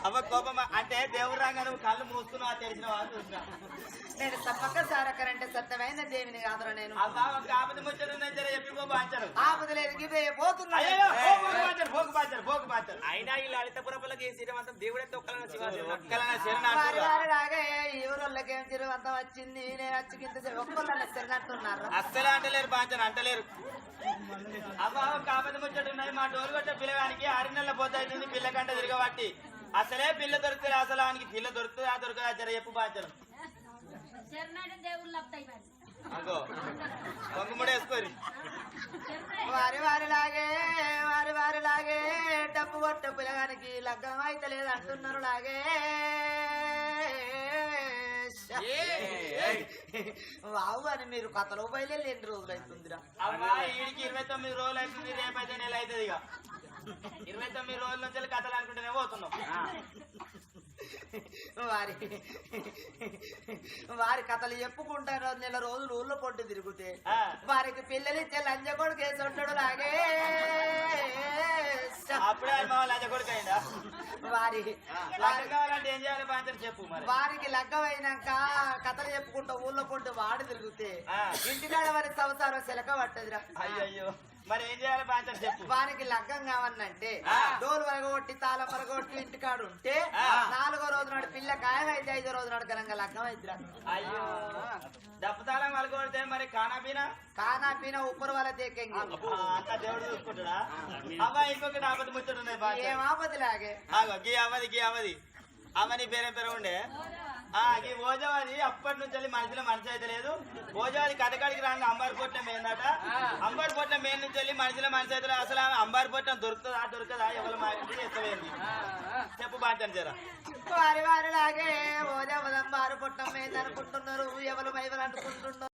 అవ్వ కోపం అంటే దేవుడు రాగా నువ్వు కళ్ళు మూసుకున్నావు తెలిసిన వాళ్ళు చూసినా నేను తప్పక సారకరంటే సత్యమైన దేవిని కాదురా నేను అవ్వ ఒక ఆపద ముచ్చట చెప్పి బాంచారు ఆపద లేదు గివే పోతున్నా భోగు బాంచారు అయినా ఈ లలితపురపులకి శ్రీమంతం దేవుడే తొక్కలన్న శివాజీ వారి వారిలాగే ఈ ఊరోళ్ళకేం తిరువంతం వచ్చింది నేను వచ్చి ఒక్కళ్ళ తిరిగినట్టున్నారు అస్సలే అంటలేరు బాంచారు అంటలేరు అవ్వ ఒక ఆపద ముచ్చట ఉన్నది మా డోలు కొట్టే పిల్లగానికి 6 నెలల పోతుంది పిల్లకంట తిరగబట్టి అసలే పిల్ల దొరుకుతుంది అసలు ఆయనకి పిల్ల దొరుకుతుందా దొరకదా జర చెప్పు బాంచరు అగో పొంగుముడు వేసుకోరు వారిలాగే డబ్బు కొట్ట పిల్లగానికి లగ్గం అయితే లేదు అంటున్నారు లాగే వావు అని మీరు కథలో బయలు ఎన్ని రోజులు అవుతుందిరా అమ్మా ఈడికి 29 రోజులు అవుతుంది రేపైతే నెల అవుతుంది ఇక 29 రోజుల నుంచి కథలు అనుకుంటూనే పోతున్నాం వారి కథలు చెప్పుకుంటారు నెల రోజులు ఊళ్ళో పొట్టు తిరిగితే వారికి పిల్లలిచ్చే లంజ కొడుకు వేసి ఉంటాడు లాగే అప్పుడే లంచ కొడుకు అయిందా కావాలంటే ఏం చేయాలి బాంచర్ చెప్పు మరి వారికి లగ్గం అయినాక కథలు చెప్పుకుంటా ఊళ్ళో పొట్టు వాడి తిరిగితే ఇంటికాడ వారి సంసారం శిలక పట్టదురా అయ్యో మరి ఏం చేయాలి బాంచర్ చెప్పు వారికి లగ్గం కావన్నంటే డోలు వరగొట్టి తాళం వరగొట్టి ఇంటికాడు ఉంటే 4వ రోజు నాడు పిల్ల ఖాయం అయితే 5వ రోజు నాడు కనుక లగ్గం అయిద్దిరా అయ్యో దప్పతాళం వరగొడితే మరి కానాపీన ఉప్పరు వాళ్ళ దేకంగి అంతా దేవుడు చూసుకుంటాడా అవ్వ ఇంకొకటి ఆపద ముచ్చట ఏం ఆపదిలాగే గీ అవది అమ్మని పేరు ఉండే ఈ ఓజవాది అప్పటి నుంచి మనిషిలో మనసు అయితే లేదు ఓజవాది కథకాడికి రాగా అంబారిపోట్ల మేందట అంబారిపోట్ల మేన్ నుంచి వెళ్ళి మనిషిలో మనసు అయితే అసలు అంబారిపోట్లం దొరకదా ఎవరు మా ఇంటికి ఎత్తవేంది చెప్పు బాంచను జరా వారిలాగే ఓజా అంబారు పొట్టం ఏందనుకుంటున్నారు ఎవరు మైవలు అనుకుంటున్నారు